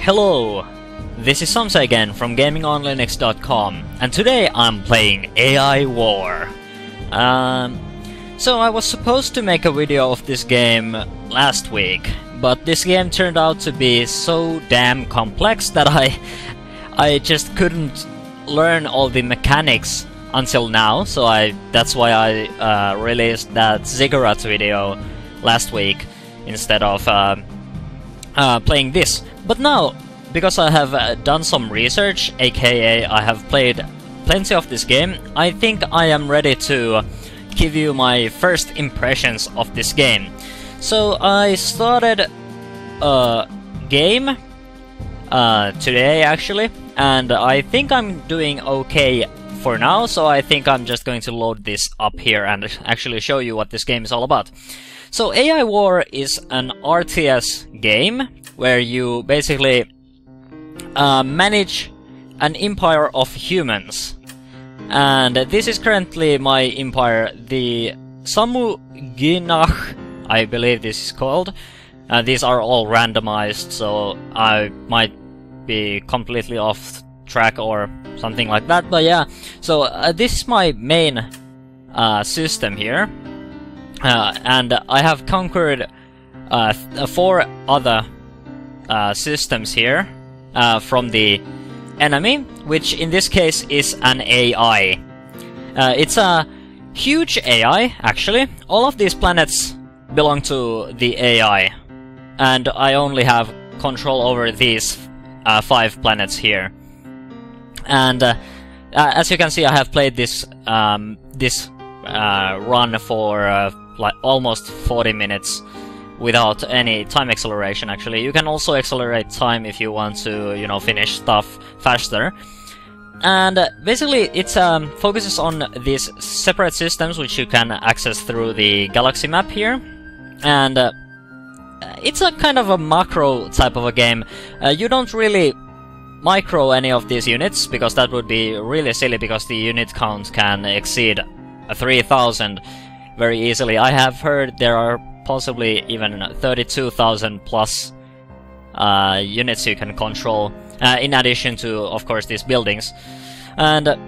Hello, this is Samsa again from GamingonLinux.com, and today I'm playing AI War. So I was supposed to make a video of this game last week, but this game turned out to be so damn complex that I just couldn't learn all the mechanics until now, so that's why I released that Ziggurat video last week instead of playing this. But now, because I have done some research, aka I have played plenty of this game, I think I am ready to give you my first impressions of this game. So I started a game today actually, and I think I'm doing okay for now, so I think I'm just going to load this up here and actually show you what this game is all about. So AI War is an RTS game where you basically manage an empire of humans. And this is currently my empire, the Samuginach, I believe this is called. These are all randomized, so I might be completely off track or something like that, but yeah. So this is my main system here. And I have conquered 4 other systems here from the enemy, which in this case is an AI. It's a huge AI, actually. All of these planets belong to the AI, and I only have control over these 5 planets here. And as you can see, I have played this run for like almost 40 minutes without any time acceleration. Actually, you can also accelerate time if you want to, you know, finish stuff faster. And basically it focuses on these separate systems which you can access through the galaxy map here. And it's a kind of a macro type of a game. You don't really micro any of these units, because that would be really silly, because the unit count can exceed 3,000 very easily. I have heard there are possibly even 32,000 plus units you can control, in addition to, of course, these buildings. And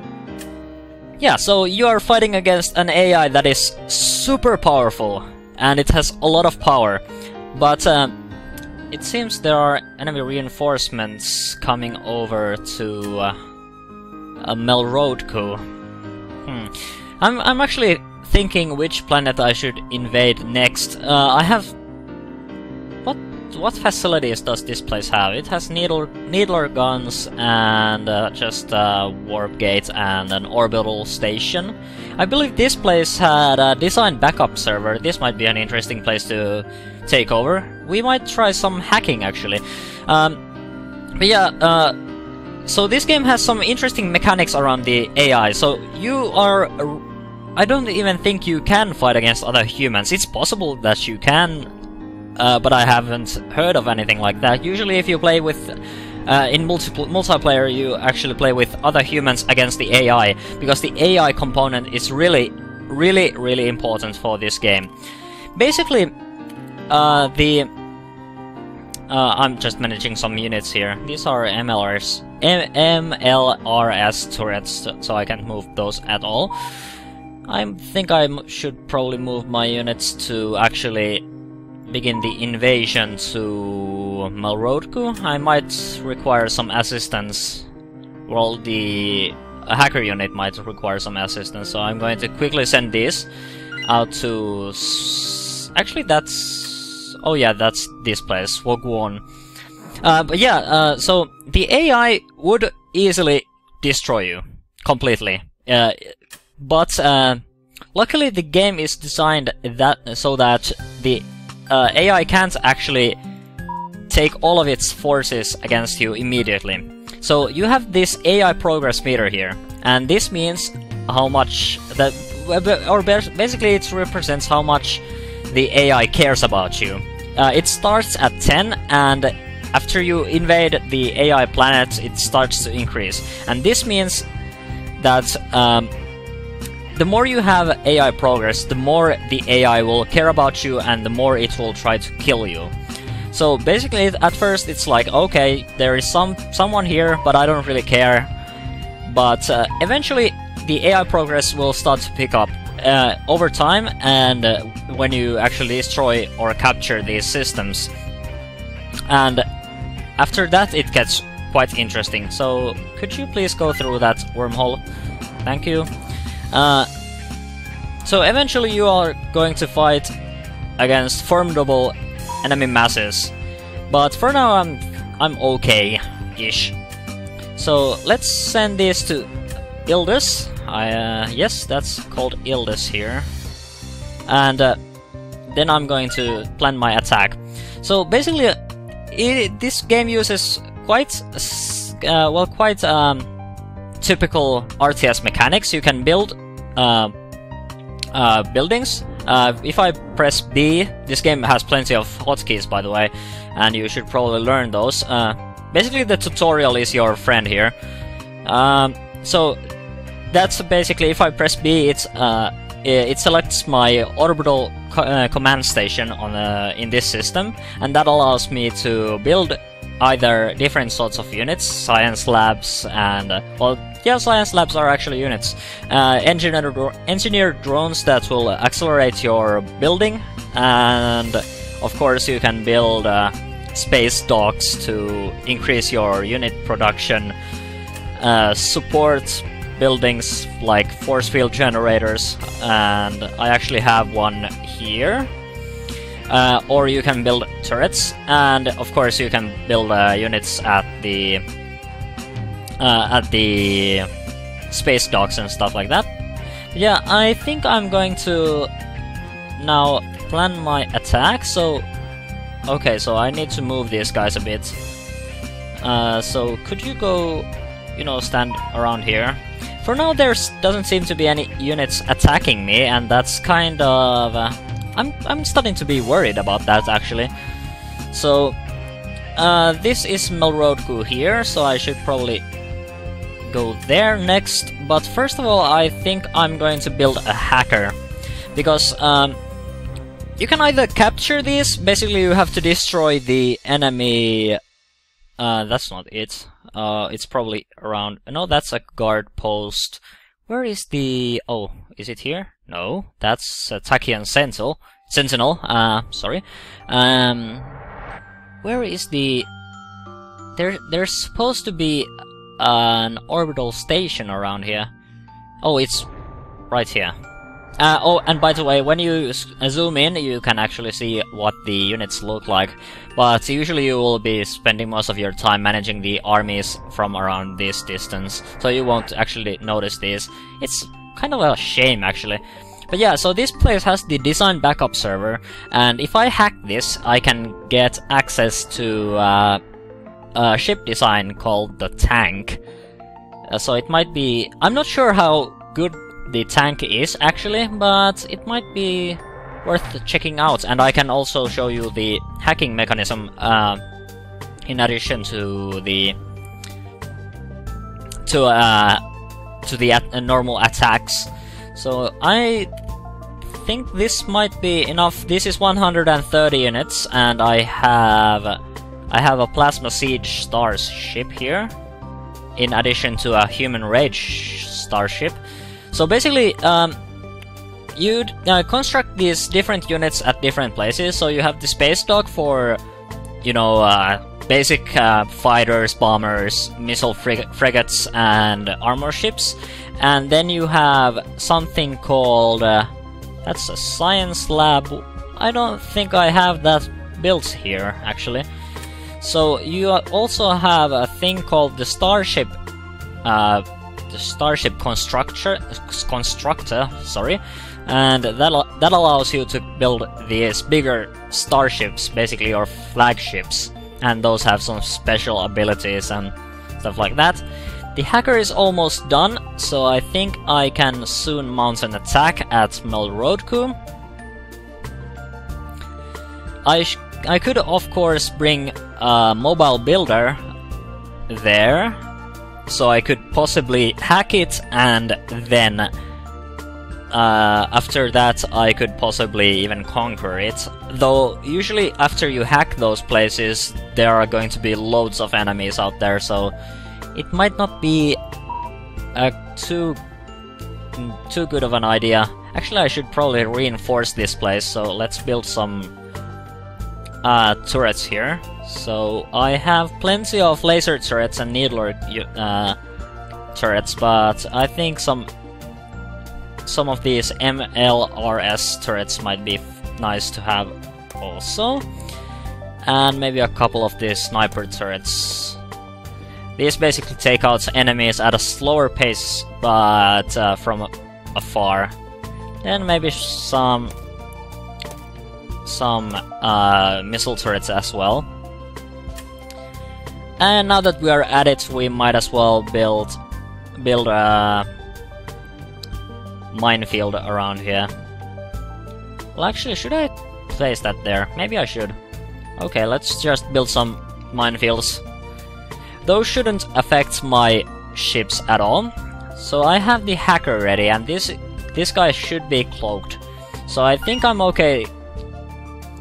yeah, so you are fighting against an AI that is super powerful, and it has a lot of power. But it seems there are enemy reinforcements coming over to Melrodku. I'm actually thinking which planet I should invade next. I have... What facilities does this place have? It has needler guns and just warp gates and an orbital station. I believe this place had a design backup server. This might be an interesting place to take over. We might try some hacking actually. But yeah, so this game has some interesting mechanics around the AI. So you are... I don't even think you can fight against other humans. It's possible that you can, but I haven't heard of anything like that. Usually if you play with... in multiplayer you actually play with other humans against the AI, because the AI component is really important for this game. Basically, I'm just managing some units here. These are MLRS turrets, so I can't move those at all. I think I should probably move my units to actually begin the invasion to Melrodku. I might require some assistance. Well, the hacker unit might require some assistance, so I'm going to quickly send this out to... Actually, that's... Oh yeah, that's this place, Wogwon. But yeah, so the AI would easily destroy you completely. But luckily the game is designed so that the AI can't actually take all of its forces against you immediately. So you have this AI progress meter here, and this means how much that, or basically it represents how much the AI cares about you. It starts at 10, and after you invade the AI planet it starts to increase. And this means that the more you have AI progress, the more the AI will care about you and the more it will try to kill you. So basically, at first it's like, okay, there is someone here, but I don't really care. But eventually, the AI progress will start to pick up over time, and when you actually destroy or capture these systems. And after that, it gets quite interesting. So could you please go through that wormhole? Thank you. So eventually you are going to fight against formidable enemy masses, but for now I'm okay-ish. So let's send this to Ildus. Yes, that's called Ildus here. And then I'm going to plan my attack. So basically, this game uses quite typical RTS mechanics. You can build buildings. If I press B, this game has plenty of hotkeys, by the way, and you should probably learn those. Basically, the tutorial is your friend here. So that's basically, if I press B, it selects my orbital command station on in this system, and that allows me to build either different sorts of units, science labs, and well, yeah, science labs are actually units, engineered drones that will accelerate your building, and of course you can build space docks to increase your unit production, support buildings like force field generators, and I actually have one here. Or you can build turrets, and of course you can build units at the space docks and stuff like that. Yeah, I think I'm going to now plan my attack. So, okay, so I need to move these guys a bit. So could you go, you know, stand around here? For now, there doesn't seem to be any units attacking me, and that's kind of... I'm starting to be worried about that, actually. So, this is Melrodku here, so I should probably go there next. But first of all, I think I'm going to build a hacker. Because, you can either capture these, basically you have to destroy the enemy... that's not it. It's probably around... No, that's a guard post. Where is the... Oh, is it here? No, that's Tachyon Sentinel. Sorry. Where is the... There's supposed to be an orbital station around here. Oh, it's right here. Oh, and by the way, when you zoom in, you can actually see what the units look like. But usually you will be spending most of your time managing the armies from around this distance, so you won't actually notice these. It's kind of a shame, actually. But yeah, so this place has the design backup server, and if I hack this, I can get access to a ship design called the Tank. So it might be... I'm not sure how good the tank is, actually, but it might be worth checking out, and I can also show you the hacking mechanism in addition to the normal attacks. So I think this might be enough. This is 130 units, and I have a plasma siege starship here, in addition to a human rage starship. So basically, you'd construct these different units at different places. So you have the space dock for, you know, basic fighters, bombers, missile frigates, and armor ships. And then you have something called... that's a science lab. I don't think I have that built here, actually. So you also have a thing called the Starship... the Starship Constructor, sorry. And that allows you to build these bigger starships, basically your flagships. And those have some special abilities and stuff like that. The hacker is almost done, so I think I can soon mount an attack at Melrodku. I could of course bring a mobile builder there, so I could possibly hack it and then after that I could possibly even conquer it. Though usually after you hack those places there are going to be loads of enemies out there, so it might not be too good of an idea. Actually, I should probably reinforce this place, so let's build some turrets here. So I have plenty of laser turrets and needler turrets, but I think some of these MLRS turrets might be nice to have also. And maybe a couple of these sniper turrets. These basically take out enemies at a slower pace, but from afar. Then maybe some missile turrets as well. And now that we are at it, we might as well build a minefield around here. Well, actually, should I place that there? Maybe I should. Okay, let's just build some minefields. Those shouldn't affect my ships at all. So I have the hacker ready, and this guy should be cloaked. So I think I'm okay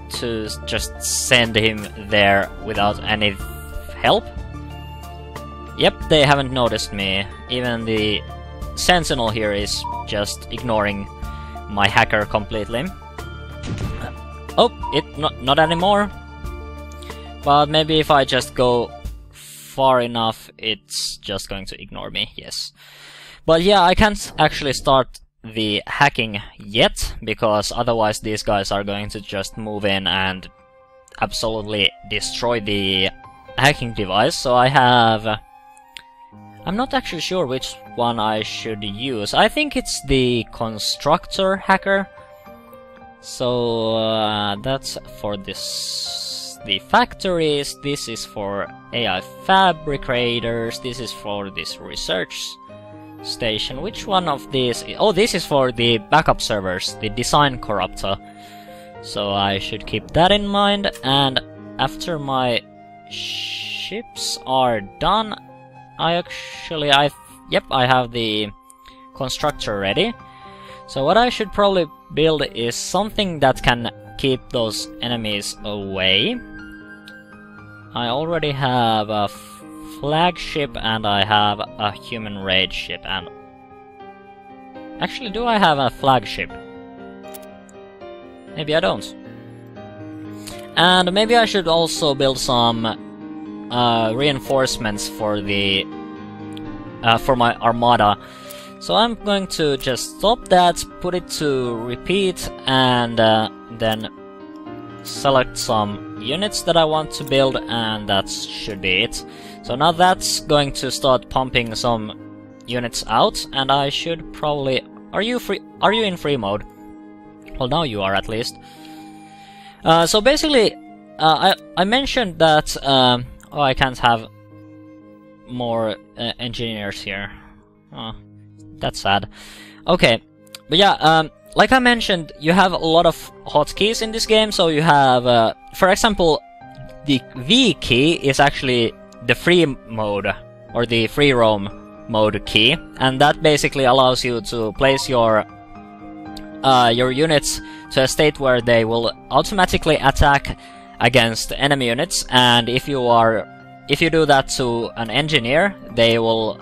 to just send him there without any help. Yep, they haven't noticed me. Even the sentinel here is just ignoring my hacker completely. Oh, not anymore. But maybe if I just go far enough, it's just going to ignore me, yes. But yeah, I can't actually start the hacking yet, because otherwise these guys are going to just move in and absolutely destroy the hacking device. So I have... I'm not actually sure which one I should use. I think it's the constructor hacker. So that's for this, the factories. This is for AI fabricators. This is for this research station. Which one of these? Oh, this is for the backup servers, the design corruptor. So I should keep that in mind. And after my ships are done, I have the constructor ready. So what I should probably build is something that can keep those enemies away. I already have a flagship and I have a human raid ship, and actually, do I have a flagship? Maybe I don't. And maybe I should also build some reinforcements for the for my armada. So I'm going to just stop that, put it to repeat, and then select some units that I want to build, and that should be it. So now that's going to start pumping some units out, and I should probably... Are you in free mode? Well, now you are at least. So basically, I mentioned that... oh, I can't have more engineers here. Oh, that's sad. Okay, but yeah, like I mentioned, you have a lot of hotkeys in this game. So you have, for example, the V key is actually the free mode, or the free roam mode key, and that basically allows you to place your units to a state where they will automatically attack against enemy units, and if you do that to an engineer, they will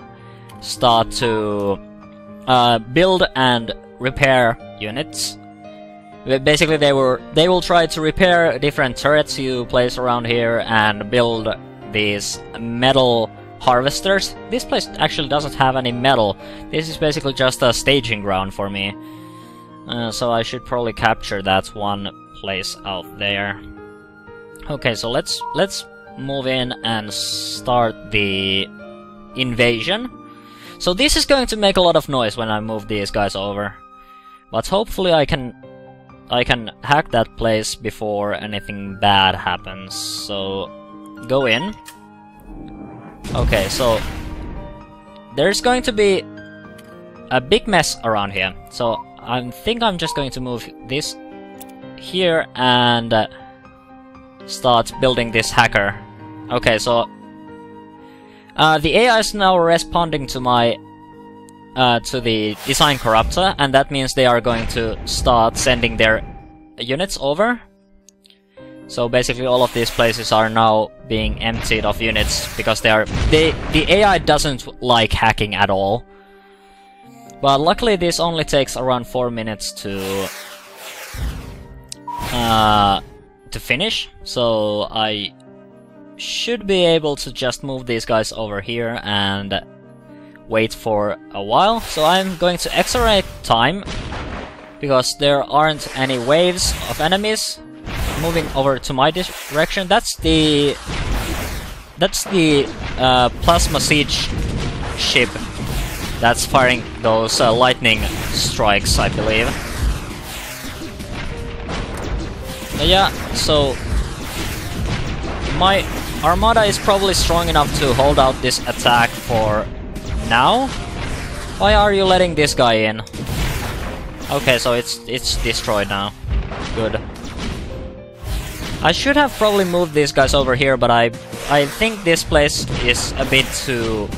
start to build and repair units. Basically, they will try to repair different turrets you place around here and build these metal harvesters. This place actually doesn't have any metal. This is basically just a staging ground for me. So I should probably capture that one place out there. Okay, so let's move in and start the invasion. So this is going to make a lot of noise when I move these guys over, but hopefully I can hack that place before anything bad happens. So go in. Okay, so there's going to be a big mess around here. So I think I'm just going to move this here and start building this hacker. Okay, so the AI is now responding to my to the design corruptor, and that means they are going to start sending their units over. So basically all of these places are now being emptied of units because the AI doesn't like hacking at all. But luckily this only takes around 4 minutes to finish, so I should be able to just move these guys over here and wait for a while. So I'm going to accelerate time because there aren't any waves of enemies moving over to my direction. That's the plasma siege ship that's firing those lightning strikes, I believe. But yeah, so my armada is probably strong enough to hold out this attack for now. Why are you letting this guy in? Okay, so it's destroyed now. Good. I should have probably moved these guys over here, but I think this place is a bit too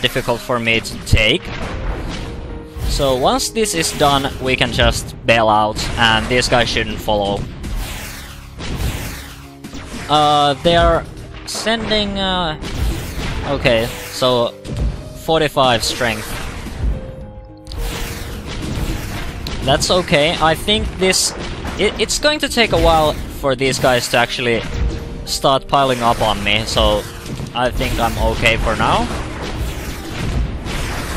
difficult for me to take. So once this is done, we can just bail out, and these guys shouldn't follow. They are sending... okay, so 45 strength. That's okay. I think this... It's going to take a while for these guys to actually start piling up on me, so I think I'm okay for now.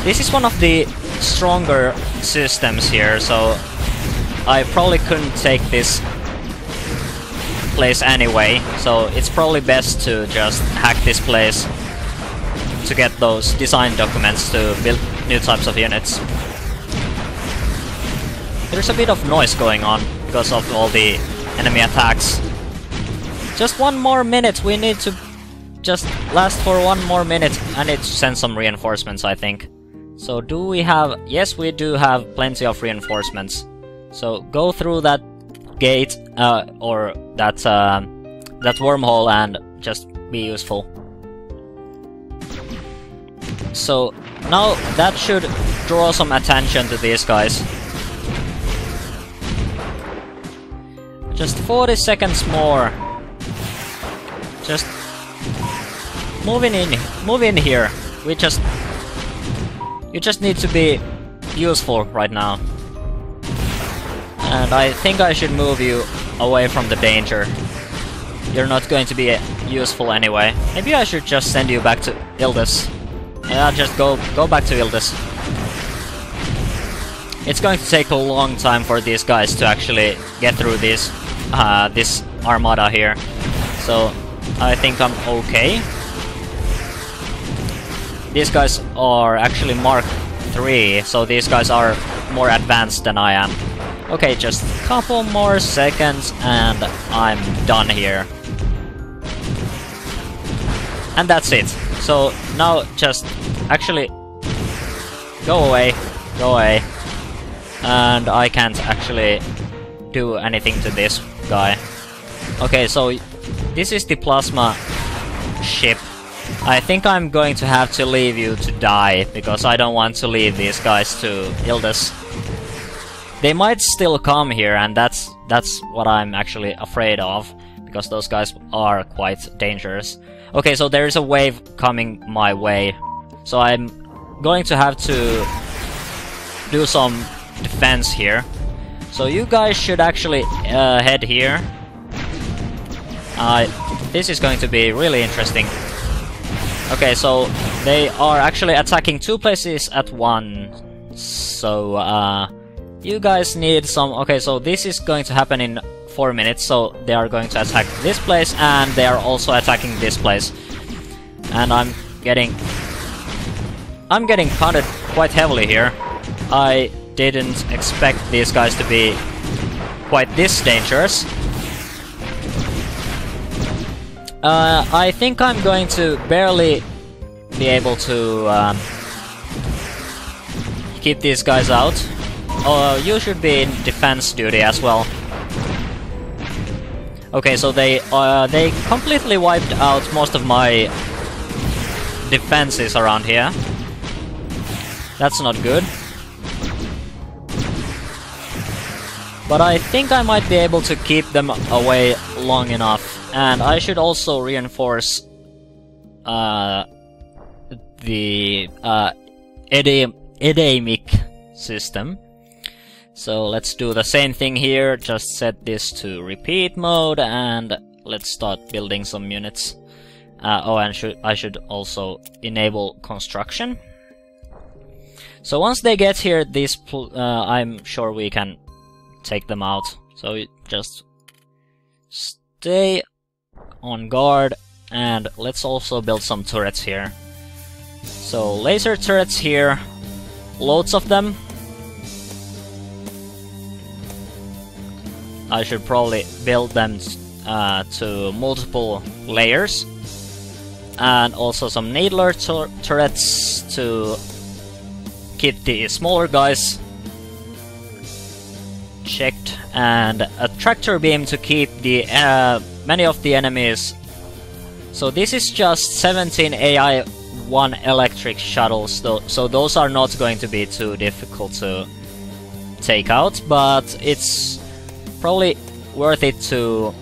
This is one of the stronger systems here, so I probably couldn't take this place anyway, so it's probably best to just hack this place to get those design documents to build new types of units. There's a bit of noise going on because of all the enemy attacks. Just 1 more minute, we need to just last for 1 more minute. I need to send some reinforcements, I think. So do we have... Yes, we do have plenty of reinforcements. So go through that gate, or that wormhole, and just be useful. So now that should draw some attention to these guys. Just 40 seconds more. Just move in here. You just need to be useful right now. And I think I should move you away from the danger. You're not going to be useful anyway. Maybe I should just send you back to Ildis. Yeah, just go back to Ildis. It's going to take a long time for these guys to actually get through this armada here. So I think I'm okay. These guys are actually Mark 3, so these guys are more advanced than I am. Okay, just a couple more seconds and I'm done here. And that's it. So now just actually go away. And I can't actually do anything to this guy. Okay, so this is the plasma ship. I think I'm going to have to leave you to die, because I don't want to leave these guys to Ildis. They might still come here, and that's what I'm actually afraid of, because those guys are quite dangerous. Okay, so there is a wave coming my way, so I'm going to have to do some defense here. So you guys should actually head here. This is going to be really interesting. Okay, so they are actually attacking 2 places at once. So you guys need some... Okay, so this is going to happen in 4 minutes. So they are going to attack this place, and they are also attacking this place. And I'm getting pounded quite heavily here. I didn't expect these guys to be quite this dangerous. I think I'm going to barely be able to keep these guys out. Oh, you should be in defense duty as well. Okay, so they completely wiped out most of my defenses around here. That's not good. But I think I might be able to keep them away long enough. And I should also reinforce the edemic system. So let's do the same thing here, just set this to repeat mode, and let's start building some units. Oh, and I should also enable construction. So once they get here, I'm sure we can take them out. So you just stay on guard, and let's also build some turrets here. So laser turrets here, loads of them. I should probably build them to multiple layers. And also some needler turrets to keep the smaller guys checked, and a tractor beam to keep the many of the enemies. So this is just 17 AI, 1 electric shuttles, so those are not going to be too difficult to take out, but it's probably worth it to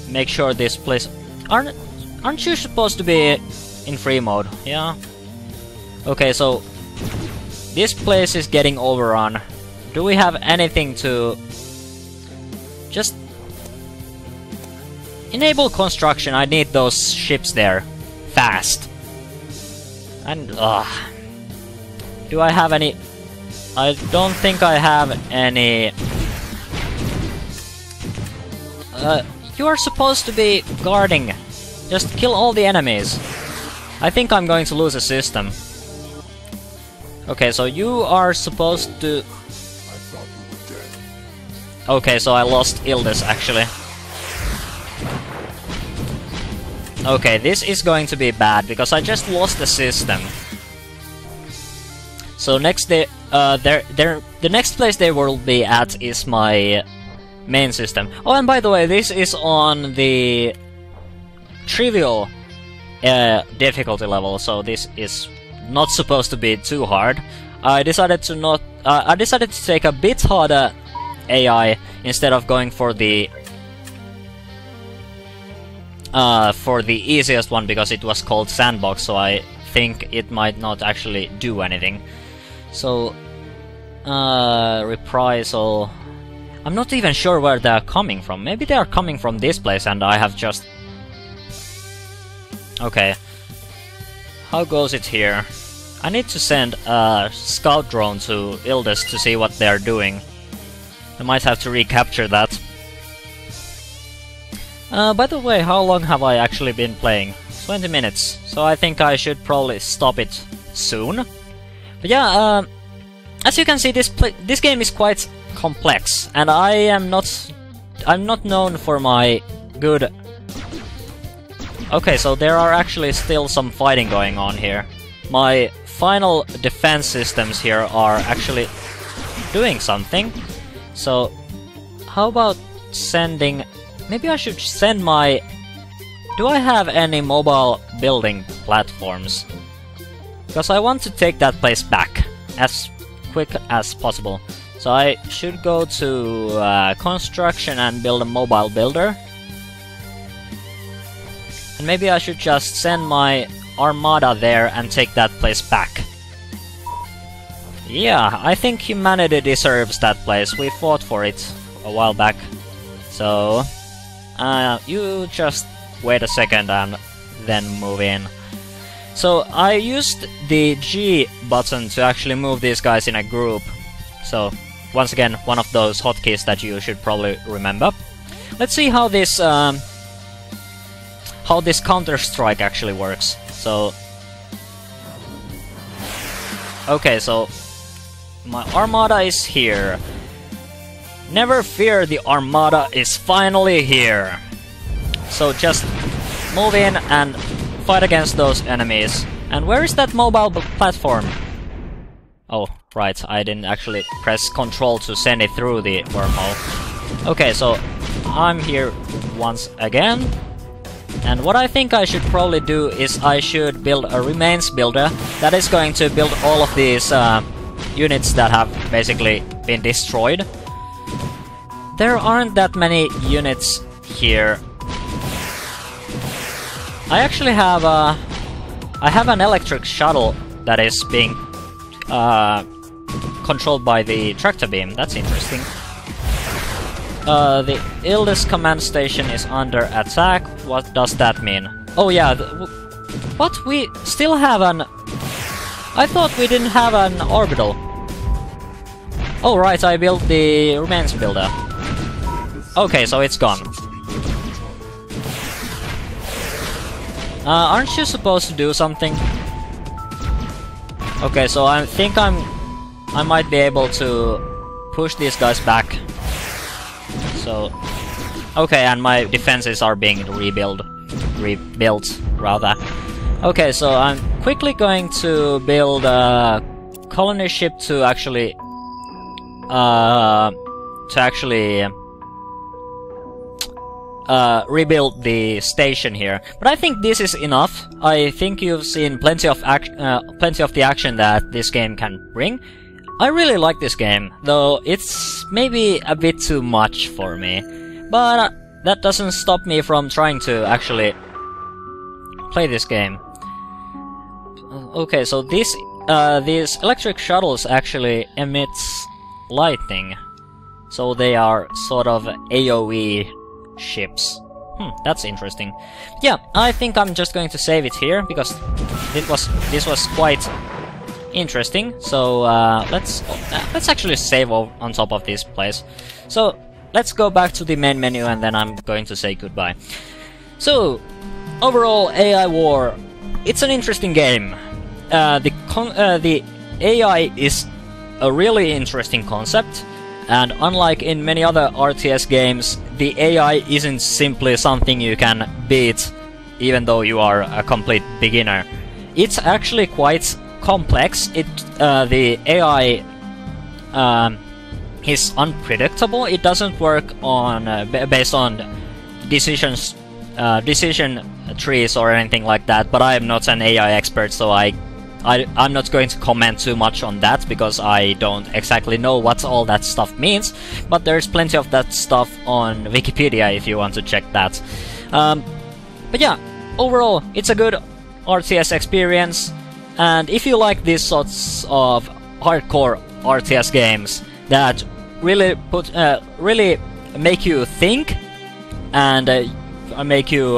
make sure this place... Aren't you supposed to be in free mode? Yeah. Okay, so this place is getting overrun. Do we have anything to just enable construction? I need those ships there fast. And do I have any? I don't think I have any. You are supposed to be guarding. Just kill all the enemies. I think I'm going to lose a system. Okay, so you are supposed to... Okay, so I lost Ildes actually. Okay, this is going to be bad because I just lost the system. So next the next place they will be at is my main system. Oh, and by the way, this is on the trivial difficulty level, so this is not supposed to be too hard. I decided to take a bit harder AI instead of going for the easiest one because it was called Sandbox, so I think it might not actually do anything. So reprisal. I'm not even sure where they're coming from. Maybe they are coming from this place and I have just... Okay. How goes it here? I need to send a scout drone to Ildes to see what they're doing. I might have to recapture that. By the way, how long have I actually been playing? 20 minutes. So I think I should probably stop it soon. But yeah, as you can see, this game is quite complex, and I'm not known for my good... Okay, so there are actually still some fighting going on here. My final defense systems here are actually doing something. So, how about sending... Maybe I should send my... Do I have any mobile building platforms? Because I want to take that place back as quick as possible. So I should go to construction and build a mobile builder. And maybe I should just send my armada there and take that place back. Yeah, I think humanity deserves that place. We fought for it a while back. So, you just wait a second and then move in. So, I used the G button to actually move these guys in a group. So, once again, one of those hotkeys that you should probably remember. Let's see how this Counter-Strike actually works. So, okay, so my armada is here. Never fear, the armada is finally here. So just move in and fight against those enemies. And where is that mobile platform? Oh, right, I didn't actually press Control to send it through the wormhole. Okay, so I'm here once again. And what I think I should probably do is I should build a remains builder that is going to build all of these units that have basically been destroyed. There aren't that many units here. I actually have I have an electric shuttle that is being controlled by the tractor beam. That's interesting. The Ildes command station is under attack. What does that mean? Oh yeah, what? We still have an... I thought we didn't have an orbital. Oh right, I built the remains builder. Okay, so it's gone. Aren't you supposed to do something? Okay, so I think I might be able to push these guys back. So, okay, and my defenses are being rebuilt, rather. Okay, so I'm quickly going to build a colony ship to actually rebuild the station here. But I think this is enough. I think you've seen plenty of the action that this game can bring. I really like this game, though it's maybe a bit too much for me. But that doesn't stop me from trying to actually play this game. Okay, so these electric shuttles actually emits lightning. So they are sort of AoE ships. That's interesting. Yeah, I think I'm just going to save it here because this was quite interesting. So let's actually save on top of this place. So let's go back to the main menu and then I'm going to say goodbye. So overall, AI War, it's an interesting game. The AI is a really interesting concept. And unlike in many other RTS games, the AI isn't simply something you can beat even though you are a complete beginner. It's actually quite complex. The AI is unpredictable. It doesn't work on based on decision trees or anything like that. But I am not an AI expert, so I'm not going to comment too much on that because I don't exactly know what all that stuff means, but there's plenty of that stuff on Wikipedia if you want to check that. But yeah, overall, it's a good RTS experience, and if you like these sorts of hardcore RTS games that really make you think and make you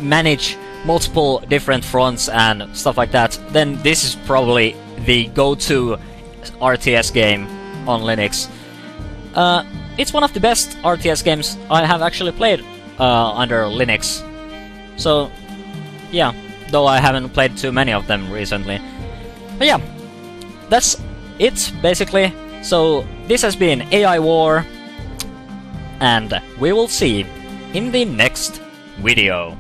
manage multiple different fronts and stuff like that, then this is probably the go-to RTS game on Linux. It's one of the best RTS games I have actually played under Linux. So, yeah, though I haven't played too many of them recently. But yeah, that's it, basically. So, this has been AI War, and we will see in the next video.